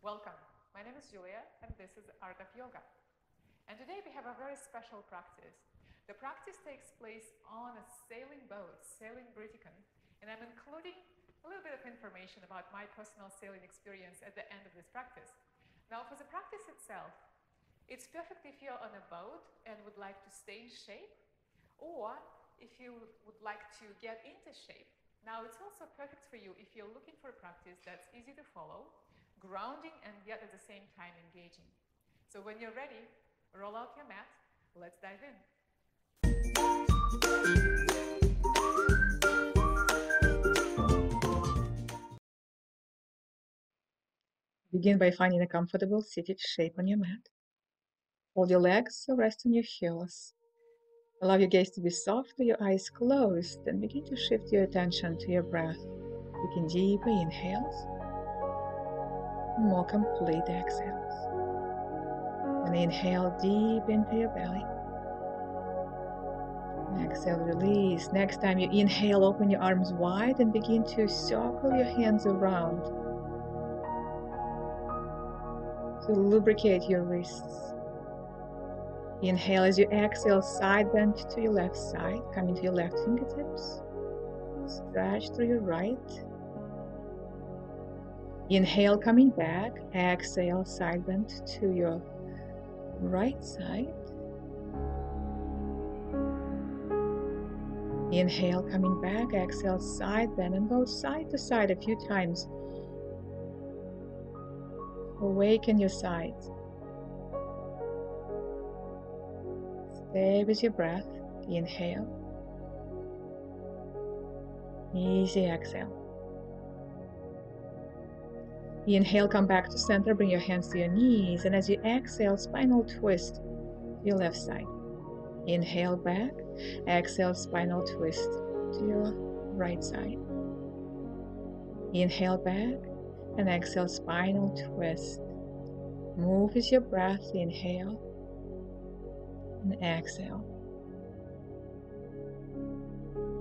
Welcome. My name is Julia and this is Art of Yoga. And today we have a very special practice. The practice takes place on a sailing boat, Sailing Briticon, and I'm including a little bit of information about my personal sailing experience at the end of this practice. Now for the practice itself, it's perfect if you're on a boat and would like to stay in shape, or if you would like to get into shape. Now it's also perfect for you if you're looking for a practice that's easy to follow, grounding and yet at the same time engaging. So when you're ready, roll out your mat, let's dive in. Begin by finding a comfortable seated shape on your mat. Hold your legs or rest on your heels. Allow your gaze to be soft with your eyes closed and begin to shift your attention to your breath. Taking deeper inhales and more complete exhales. And inhale deep into your belly. Exhale, release. Next time you inhale, open your arms wide and begin to circle your hands around to lubricate your wrists. Inhale as you exhale, side bend to your left side, coming to your left fingertips. Stretch through your right. Inhale, coming back. Exhale, side bend to your right side. Inhale, coming back. Exhale, side bend and go side to side a few times. Awaken your sides. Stay with your breath. Inhale. Easy exhale. Inhale, come back to center. Bring your hands to your knees. And as you exhale, spinal twist to your left side. Inhale back. Exhale, spinal twist to your right side. Inhale back. And exhale, spinal twist. Move with your breath. Inhale. And exhale.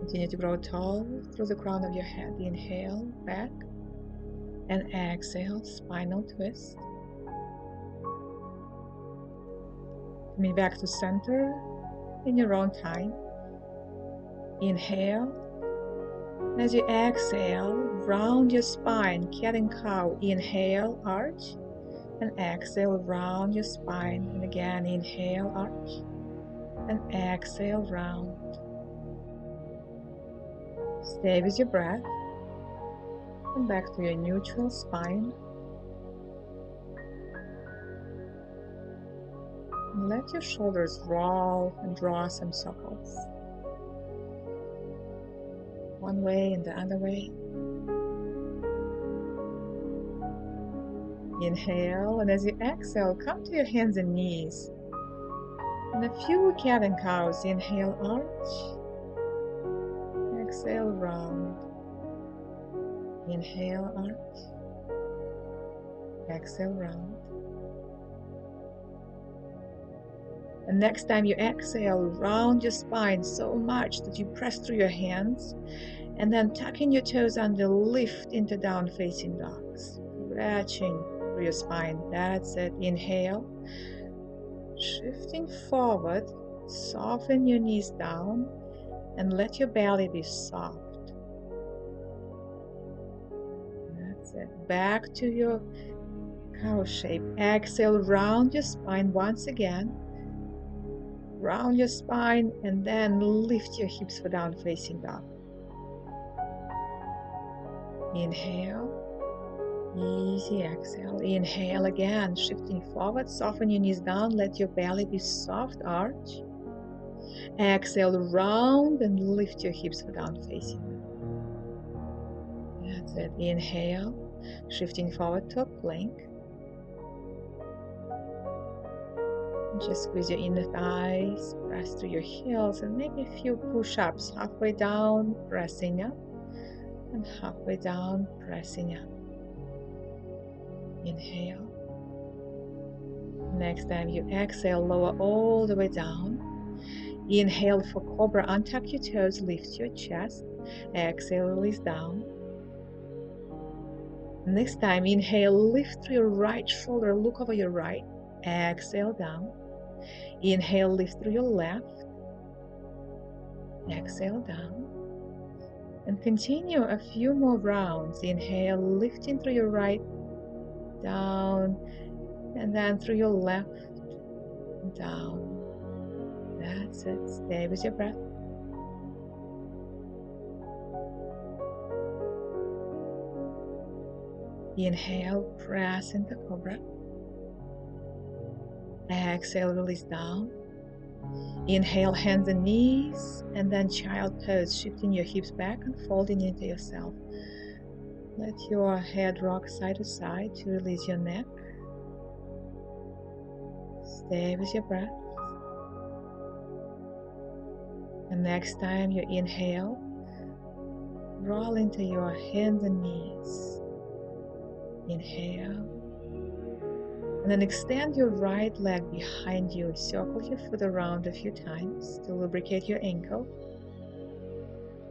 Continue to grow tall through the crown of your head. Inhale, back, and exhale, spinal twist. Coming back to center in your own time. Inhale. As you exhale, round your spine, cat and cow. Inhale, arch, and exhale, round your spine. And again, inhale, arch, and exhale, round. Stay with your breath. Come back to your neutral spine. And let your shoulders roll and draw some circles. One way and the other way. Inhale, and as you exhale, come to your hands and knees. And a few cat and cows. Inhale, arch. Exhale, round. Inhale, arch. Exhale, round. And next time you exhale, round your spine so much that you press through your hands. And then tucking your toes under, lift into down facing dog. Stretching through your spine. That's it. Inhale. Shifting forward. Soften your knees down. And let your belly be soft. That's it. Back to your cow shape. Exhale, round your spine once again. Round your spine and then lift your hips for down facing dog. Inhale. Easy exhale. Inhale again. Shifting forward. Soften your knees down. Let your belly be soft. Arch. Exhale, round and lift your hips for down facing. That's it. Inhale, shifting forward to a plank. Just squeeze your inner thighs, press through your heels, and make a few push-ups. Halfway down, pressing up, and halfway down, pressing up. Inhale. Next time you exhale, lower all the way down. Inhale for cobra, untuck your toes, lift your chest. Exhale, release down. Next time, inhale, lift through your right shoulder, look over your right. Exhale down. Inhale, lift through your left. Exhale down. And continue a few more rounds. Inhale, lifting through your right, down, and then through your left, down. That's it. Stay with your breath. Inhale, press into cobra. Exhale, release down. Inhale, hands and knees, and then child pose, shifting your hips back and folding into yourself. Let your head rock side to side to release your neck. Stay with your breath. And next time you inhale, roll into your hands and knees. Inhale. And then extend your right leg behind you. Circle your foot around a few times to lubricate your ankle.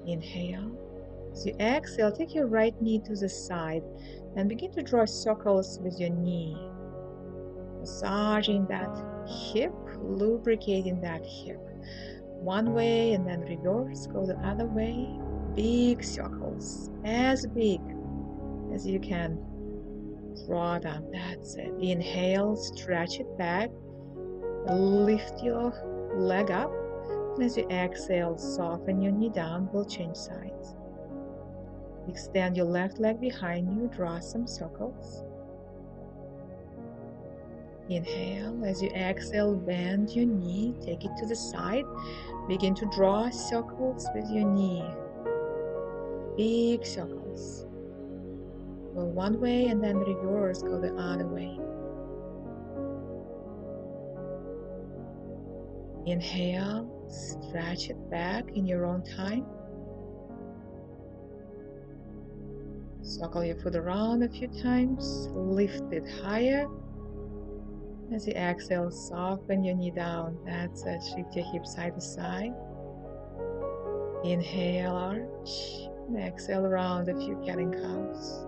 Inhale. As you exhale, take your right knee to the side and begin to draw circles with your knee. Massaging that hip, lubricating that hip. One way and then reverse, go the other way. Big circles, as big as you can. Draw them, that's it. Inhale, stretch it back. Lift your leg up. And as you exhale, soften your knee down. We'll change sides. Extend your left leg behind you. Draw some circles. Inhale. As you exhale, bend your knee. Take it to the side. Begin to draw circles with your knee. Big circles. Go one way and then reverse, go the other way. Inhale, stretch it back in your own time. Circle your foot around a few times, lift it higher. As you exhale, soften your knee down. That's it, shift your hips side to side. Inhale, arch, and exhale around a few cat and cows.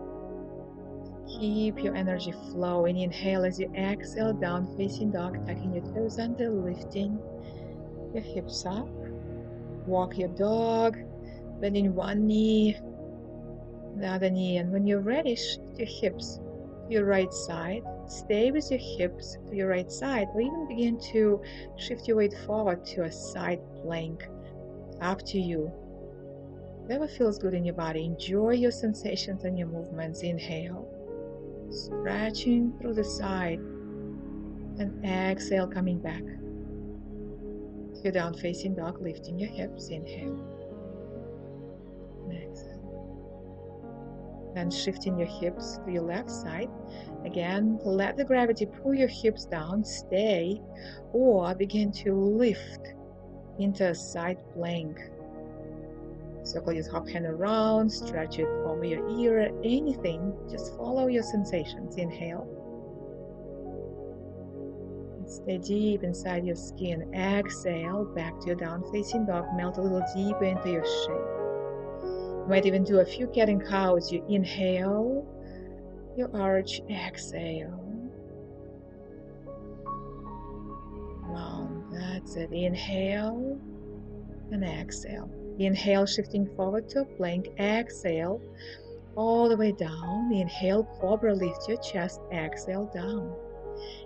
Keep your energy flowing. Inhale as you exhale, down facing dog, tucking your toes under, lifting your hips up. Walk your dog, bending one knee, the other knee, and when you're ready, shift your hips to your right side. Stay with your hips to your right side, or even begin to shift your weight forward to a side plank. Up to you. Whatever feels good in your body, enjoy your sensations and your movements. Inhale. Stretching through the side and exhale, coming back. If you're down facing dog, lifting your hips. Inhale and exhale. Then shifting your hips to your left side. Again, let the gravity pull your hips down. Stay or begin to lift into a side plank. Circle your top hand around, stretch it over your ear, anything, just follow your sensations. Inhale. And stay deep inside your skin. Exhale, back to your down facing dog, melt a little deeper into your shape. You might even do a few cat and cows. You inhale, you arch, exhale. Round, that's it. Inhale and exhale. Inhale, shifting forward to a plank. Exhale, all the way down. Inhale, cobra, lift your chest. Exhale, down.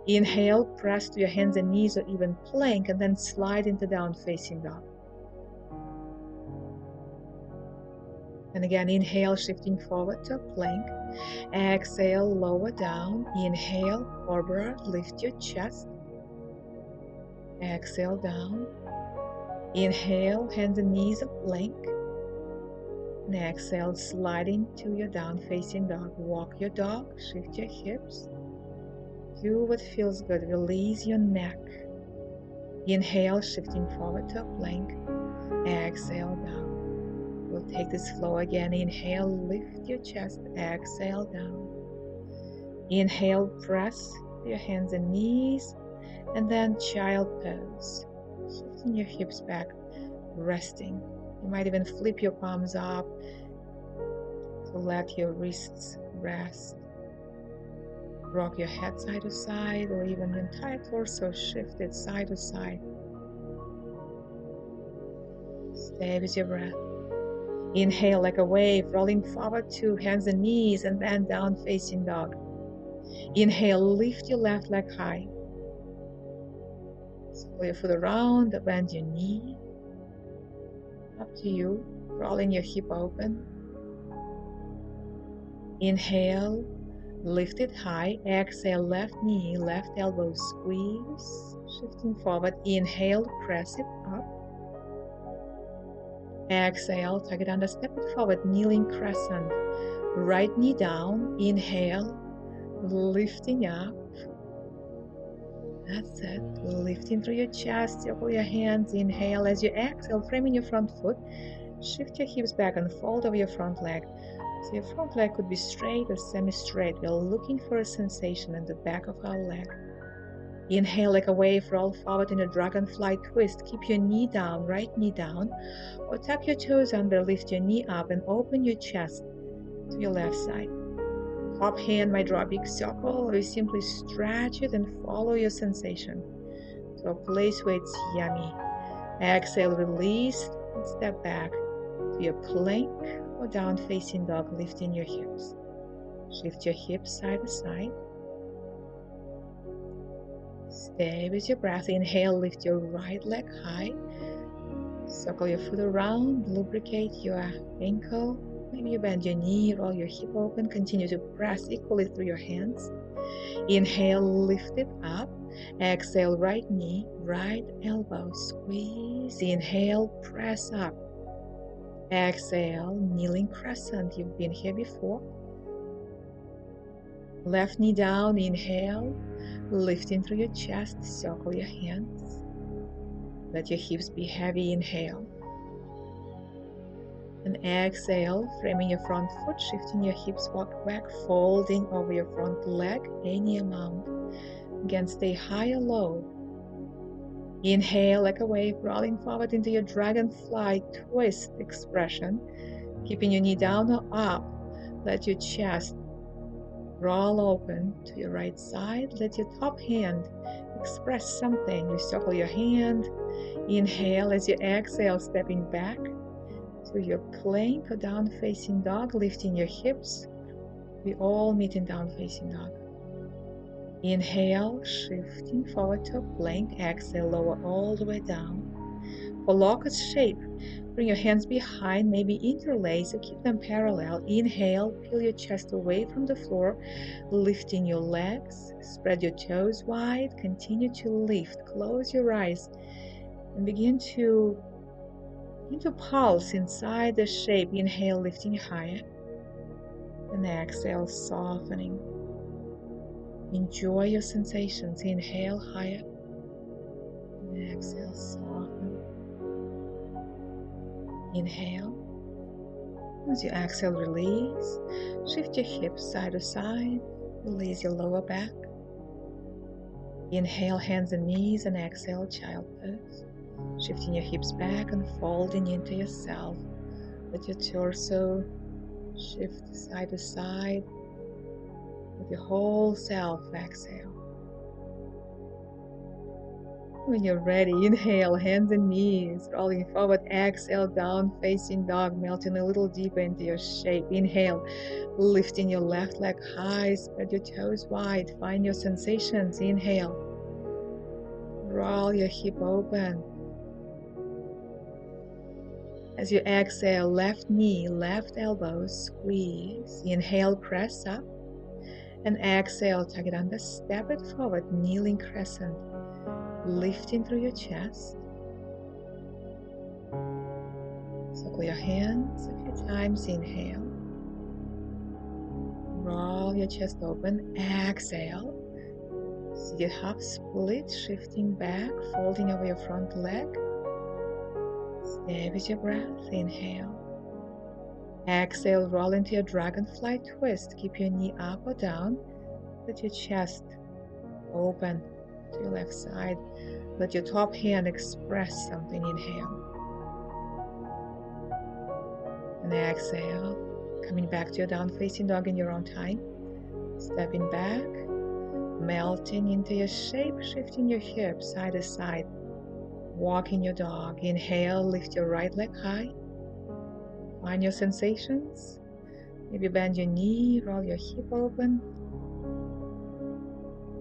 Inhale, press to your hands and knees or even plank, and then slide into down facing dog. And again, inhale, shifting forward to a plank. Exhale, lower down. Inhale, cobra, lift your chest. Exhale, down. Inhale, hands and knees a plank. And exhale, sliding to your down facing dog. Walk your dog, shift your hips. Do what feels good. Release your neck. Inhale, shifting forward to a plank. Exhale, down. We'll take this flow again. Inhale, lift your chest. Exhale, down. Inhale, press your hands and knees. And then child pose. Shifting your hips back, resting. You might even flip your palms up to let your wrists rest. Rock your head side to side, or even the entire torso shifted side to side. Stay with your breath. Inhale like a wave, rolling forward to hands and knees, and then down facing dog. Inhale, lift your left leg high. Circle your foot around, bend your knee. Up to you, rolling your hip open. Inhale, lift it high. Exhale, left knee, left elbow squeeze. Shifting forward. Inhale, press it up. Exhale, tuck it under, step it forward, kneeling crescent. Right knee down. Inhale, lifting up. That's it. Lifting through your chest, circle your hands. Inhale as you exhale, framing your front foot. Shift your hips back and fold over your front leg. So your front leg could be straight or semi-straight. We're looking for a sensation in the back of our leg. Inhale like a wave, roll forward in a dragonfly twist. Keep your knee down, right knee down, or tuck your toes under, lift your knee up and open your chest to your left side. Top hand might draw a big circle, or you simply stretch it and follow your sensation to a place where it's yummy. Exhale, release, and step back to your plank or down facing dog, lifting your hips. Shift your hips side to side. Stay with your breath. Inhale, lift your right leg high. Circle your foot around, lubricate your ankle. Maybe you bend your knee, roll your hip open. Continue to press equally through your hands. Inhale, lift it up. Exhale, right knee, right elbow, squeeze. Inhale, press up. Exhale, kneeling crescent. You've been here before. Left knee down, inhale. Lifting through your chest, circle your hands. Let your hips be heavy, inhale. And exhale, framing your front foot, shifting your hips back, folding over your front leg, any amount. Again, stay high or low. Inhale like a wave, rolling forward into your dragonfly twist expression. Keeping your knee down or up. Let your chest roll open to your right side. Let your top hand express something. You circle your hand. Inhale as you exhale, stepping back to your plank or down facing dog, lifting your hips. We all meet in down facing dog. Inhale, shifting forward to a plank. Exhale, lower all the way down. For locust shape, bring your hands behind, maybe interlace or keep them parallel. Inhale, peel your chest away from the floor, lifting your legs. Spread your toes wide. Continue to lift. Close your eyes and begin to pulse inside the shape. Inhale, lifting higher. And exhale, softening. Enjoy your sensations. Inhale, higher. And exhale, soften. Inhale. As you exhale, release. Shift your hips side to side. Release your lower back. Inhale, hands and knees, and exhale, child pose. Shifting your hips back and folding into yourself. Let your torso shift side to side. With your whole self, exhale. When you're ready, inhale, hands and knees, rolling forward. Exhale, down facing dog, melting a little deeper into your shape. Inhale, lifting your left leg high, spread your toes wide, find your sensations. Inhale, roll your hip open. As you exhale, left knee, left elbow, squeeze. Inhale, press up. And exhale, tuck it under, step it forward, kneeling crescent. Lifting through your chest. Circle your hands a few times. Inhale. Roll your chest open. Exhale. Seated half split, shifting back, folding over your front leg. Stay with your breath. Inhale. Exhale, roll into your dragonfly twist. Keep your knee up or down. Let your chest open to your left side. Let your top hand express something. Inhale. And exhale. Coming back to your down facing dog in your own time. Stepping back, melting into your shape, shifting your hips side to side. Walking your dog. Inhale, lift your right leg high. Find your sensations. Maybe bend your knee, roll your hip open.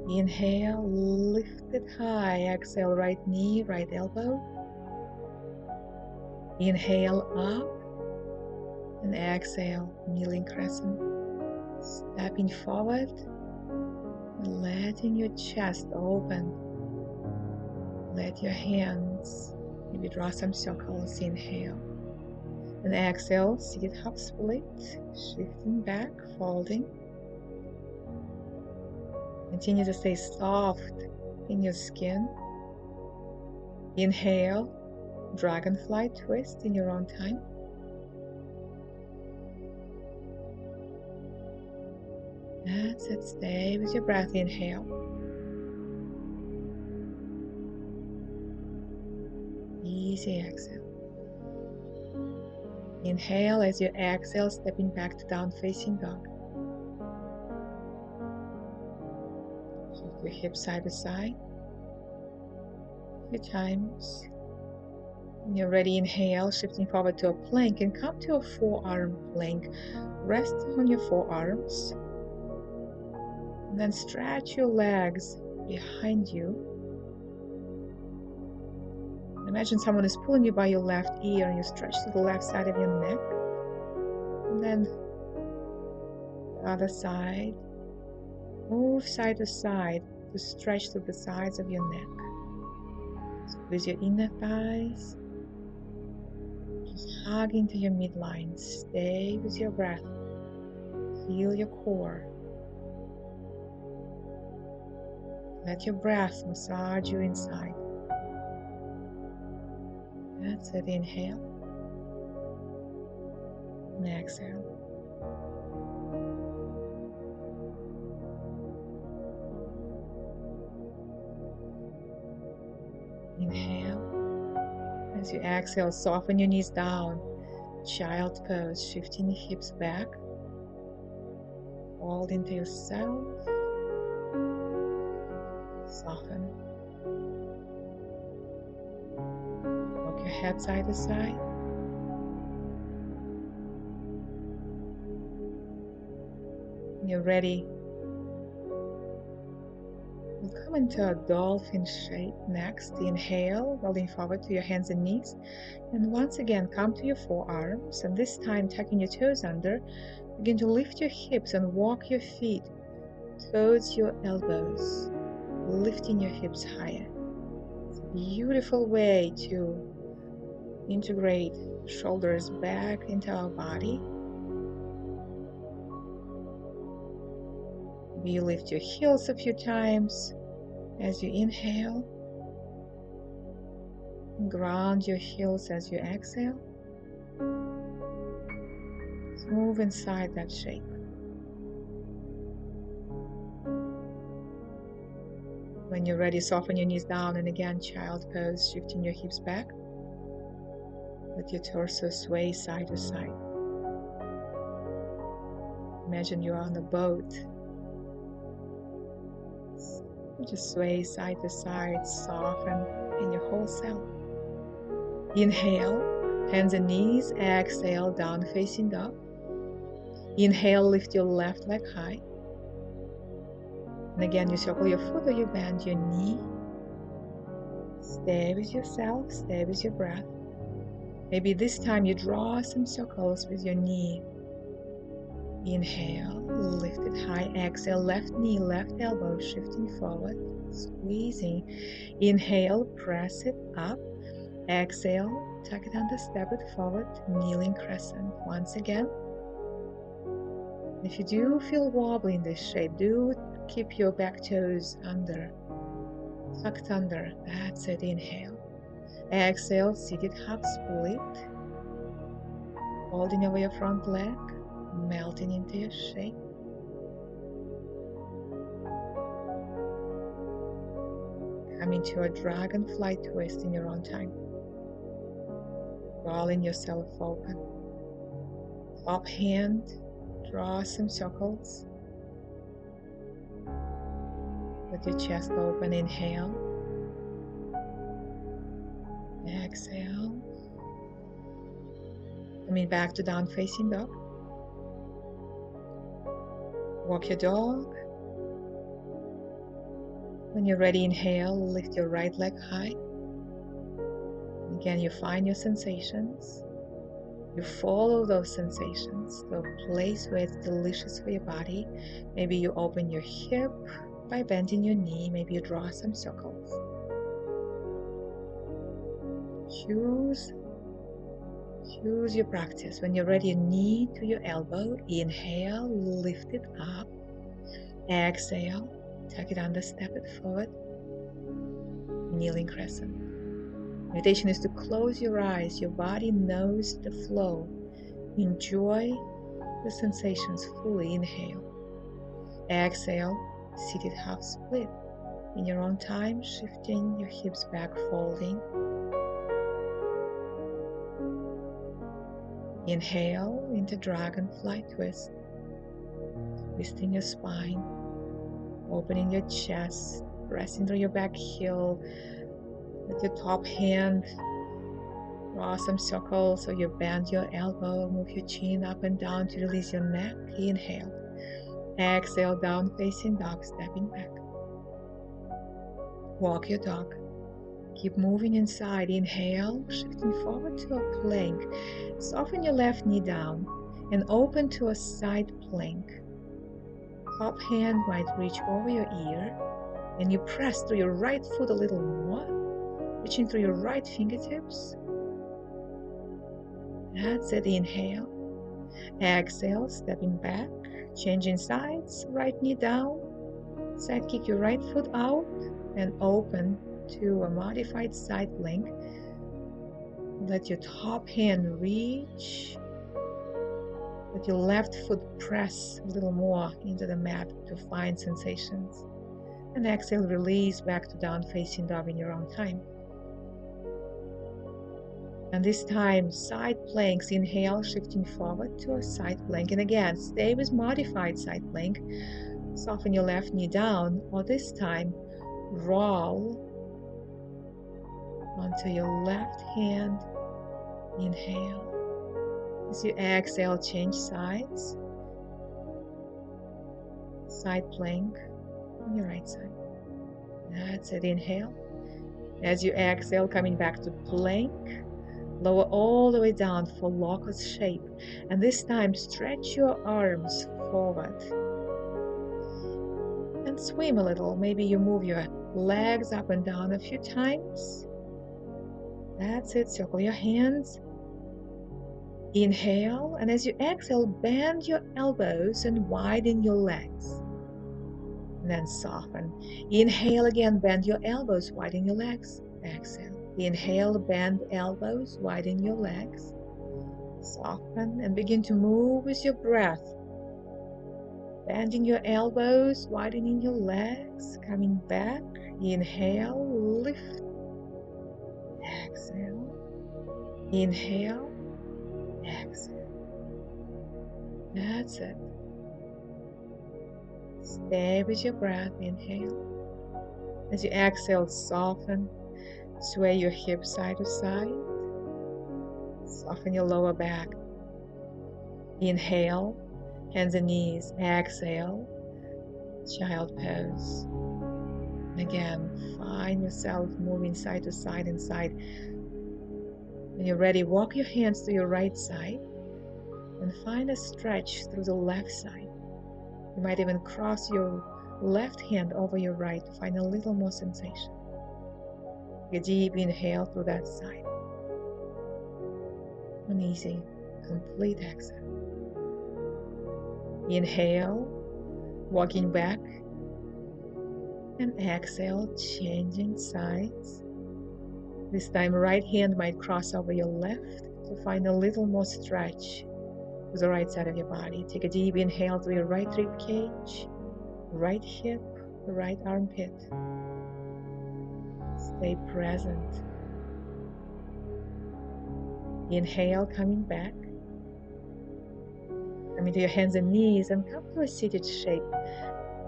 Inhale, lift it high. Exhale, right knee, right elbow. Inhale up and exhale, kneeling crescent. Stepping forward and letting your chest open. Let your hands maybe draw some circles. Inhale and exhale, seated half split, shifting back, folding. Continue to stay soft in your skin. Inhale, dragonfly twist in your own time. That's it. Stay with your breath. Inhale. Easy exhale. Inhale as you exhale, stepping back to down facing dog. Shift your hips side to side. A few times. When you're ready, inhale, shifting forward to a plank and come to a forearm plank. Rest on your forearms. And then stretch your legs behind you. Imagine someone is pulling you by your left ear and you stretch to the left side of your neck. And then the other side. Move side to side to stretch to the sides of your neck. Squeeze your inner thighs. Just hug into your midline. Stay with your breath. Feel your core. Let your breath massage you inside. That's it. Inhale and exhale. Inhale. As you exhale, soften your knees down. Child pose, shifting the hips back. Fold into yourself. Soften. Rock your head side to side. When you're ready, we'll come into a dolphin shape next. Inhale, rolling forward to your hands and knees. And once again, come to your forearms. And this time, tucking your toes under. Begin to lift your hips and walk your feet towards your elbows, lifting your hips higher. It's a beautiful way to integrate shoulders back into our body. Maybe you lift your heels a few times as you inhale. Ground your heels as you exhale. Move inside that shape. When you're ready, soften your knees down and again, child pose, shifting your hips back. Let your torso sway side to side. Imagine you're on a boat. You just sway side to side, soften in your whole self. Inhale, hands and knees, exhale, down facing dog. Inhale, lift your left leg high. And again, you circle your foot or you bend your knee. Stay with yourself, stay with your breath. Maybe this time you draw some circles with your knee. Inhale, lift it high. Exhale, left knee, left elbow, shifting forward, squeezing. Inhale, press it up. Exhale, tuck it under, step it forward, kneeling crescent. Once again. If you do feel wobbly in this shape, do keep your back toes under, tucked under. That's it. Inhale. Exhale, seated half split. Holding over your front leg, melting into your shape. Coming to a dragonfly twist in your own time. Rolling yourself open. Top hand, draw some circles. Let your chest open, inhale. Exhale. Coming back to down facing dog. Walk your dog. When you're ready, inhale, lift your right leg high. Again, you find your sensations. You follow those sensations to a place where it's delicious for your body. Maybe you open your hip by bending your knee. Maybe you draw some circles. Choose your practice. When you're ready, knee to your elbow. Inhale, lift it up. Exhale, tuck it under, step it forward. Kneeling crescent. Meditation is to close your eyes. Your body knows the flow. Enjoy the sensations fully. Inhale. Exhale, seated half split. In your own time, shifting your hips back, folding. Inhale into dragonfly twist. Twisting your spine. Opening your chest. Pressing through your back heel. With your top hand, draw some circles so you bend your elbow, move your chin up and down to release your neck. Inhale. Exhale, down facing dog, stepping back. Walk your dog. Keep moving inside. Inhale, shifting forward to a plank. Soften your left knee down and open to a side plank. Top hand might reach over your ear and you press through your right foot a little more. Reaching through your right fingertips. That's it. Inhale. Exhale, stepping back. Changing sides. Right knee down. Side kick your right foot out and open to a modified side plank. Let your top hand reach. Let your left foot press a little more into the mat to find sensations. And exhale, release back to down facing dog in your own time. And this time, side planks. Inhale, shifting forward to a side plank. And again, stay with modified side plank. Soften your left knee down, or this time, roll onto your left hand. Inhale. As you exhale, change sides. Side plank on your right side. That's it. Inhale. As you exhale, coming back to plank. Lower all the way down for locust shape. And this time, stretch your arms forward. And swim a little. Maybe you move your legs up and down a few times. That's it. Circle your hands. Inhale. And as you exhale, bend your elbows and widen your legs. And then soften. Inhale again. Bend your elbows, widen your legs. Exhale. Inhale, bend elbows, widen your legs. Soften and begin to move with your breath. Bending your elbows, widening your legs, coming back. Inhale, lift. Exhale. Inhale. Exhale. That's it. Stay with your breath. Inhale. As you exhale, soften. Sway your hips side to side. Soften your lower back. Inhale, hands and knees. Exhale, child pose. And again, find yourself moving side to side and side. When you're ready, walk your hands to your right side and find a stretch through the left side. You might even cross your left hand over your right to find a little more sensation. A deep inhale through that side. An easy, complete exhale. Inhale, walking back. And exhale, changing sides. This time, right hand might cross over your left to find a little more stretch to the right side of your body. Take a deep inhale through your right rib cage, right hip, right armpit. Stay present. Inhale, coming back. Come into your hands and knees and come to a seated shape.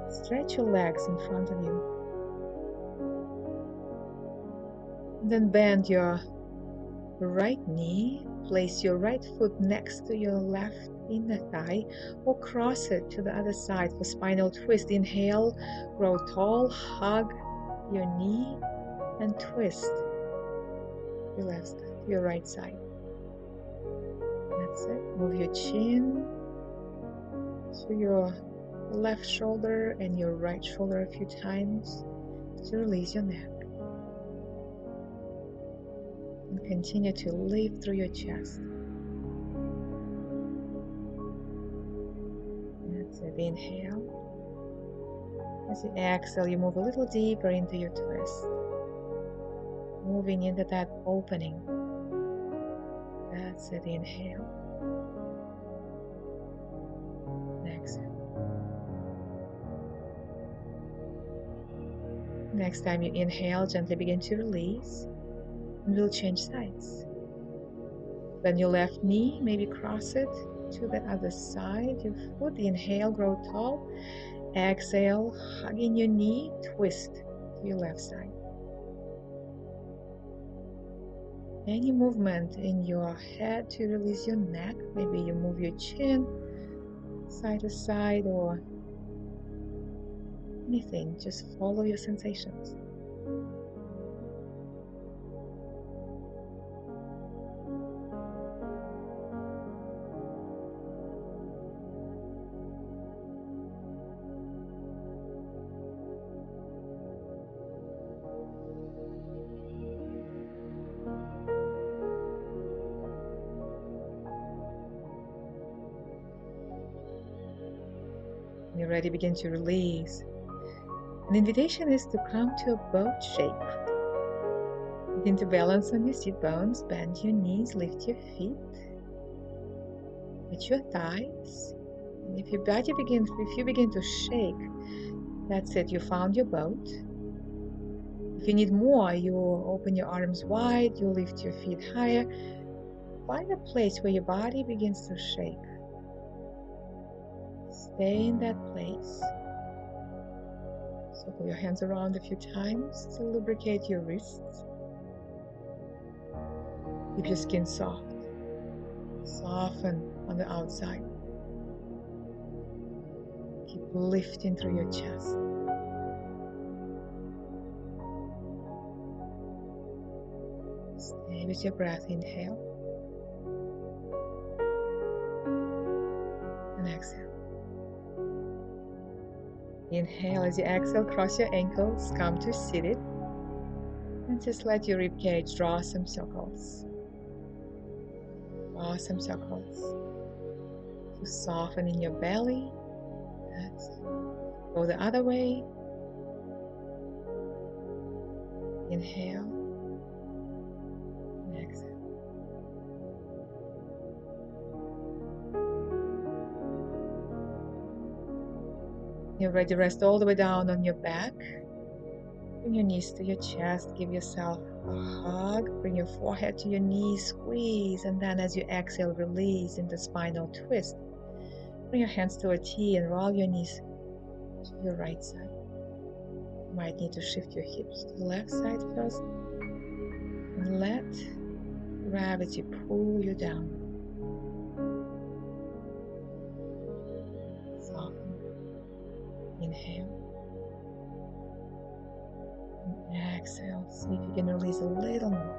Stretch your legs in front of you. Then bend your right knee. Place your right foot next to your left inner thigh or cross it to the other side for spinal twist. Inhale, grow tall, hug your knee and twist your left side, your right side. That's it. Move your chin to your left shoulder and your right shoulder a few times to release your neck. And continue to lift through your chest. That's it. Inhale. As you exhale, you move a little deeper into your twist. Moving into that opening. That's it. Inhale. Exhale. Next time you inhale, gently begin to release. And we'll change sides. Bend your left knee, maybe cross it to the other side. Your foot, inhale, grow tall. Exhale, hugging your knee, twist to your left side. Any movement in your head to release your neck. Maybe you move your chin side to side or anything. Just follow your sensations. When you're ready, begin to release. An invitation is to come to a boat shape. Begin to balance on your sit bones, bend your knees, lift your feet, touch your thighs. And if you begin to shake, that's it, you found your boat. If you need more, you open your arms wide, you lift your feet higher. Find a place where your body begins to shake. Stay in that place. Circle your hands around a few times to lubricate your wrists. Keep your skin soft. Soften on the outside. Keep lifting through your chest. Stay with your breath. Inhale. And exhale. Inhale. As you exhale, cross your ankles, come to seated. And just let your ribcage draw some circles. Draw some circles. To soften in your belly. That's it. Go the other way. Inhale. And exhale. You're ready, rest all the way down on your back. Bring your knees to your chest. Give yourself a hug. Bring your forehead to your knees. Squeeze. And then as you exhale, release into spinal twist. Bring your hands to a T and roll your knees to your right side. You might need to shift your hips to the left side first. And let gravity pull you down. Soften. Inhale. And exhale. See if you can release a little more.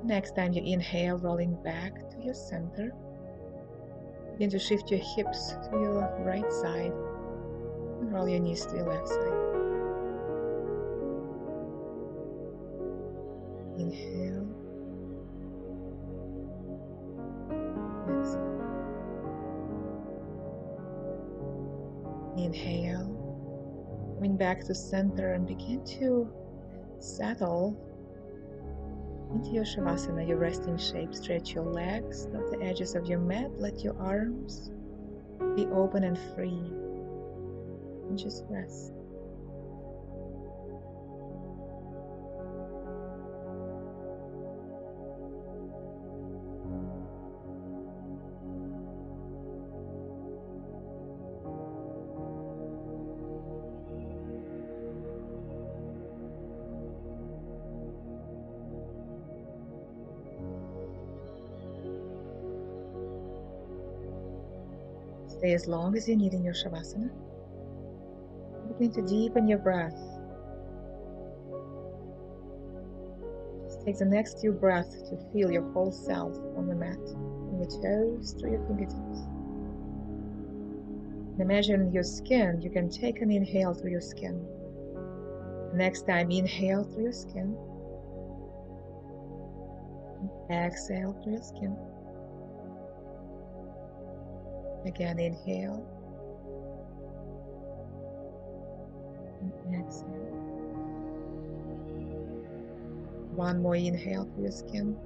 Next time you inhale, rolling back to your center. Begin to shift your hips to your right side and roll your knees to your left side. Inhale. Exhale. Inhale. Coming back to center and begin to settle into your Shavasana, your resting shape. Stretch your legs, not the edges of your mat. Let your arms be open and free. And just rest. Stay as long as you need in your Shavasana. Begin to deepen your breath. Just take the next few breaths to feel your whole self on the mat, from your toes to your fingertips. And imagine your skin. You can take an inhale through your skin. Next time, inhale through your skin. Exhale through your skin. Again, inhale. And exhale. One more inhale through your skin.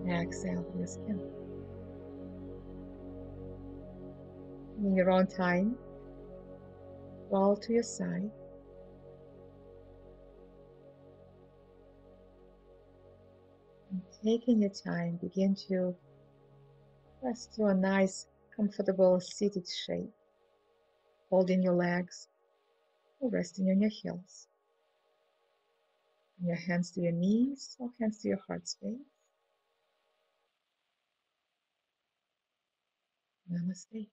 And exhale through your skin. In your own time, roll to your side. And taking your time, begin to press to a nice, comfortable seated shape, holding your legs or resting on your heels. And your hands to your knees or hands to your heart space. Namaste.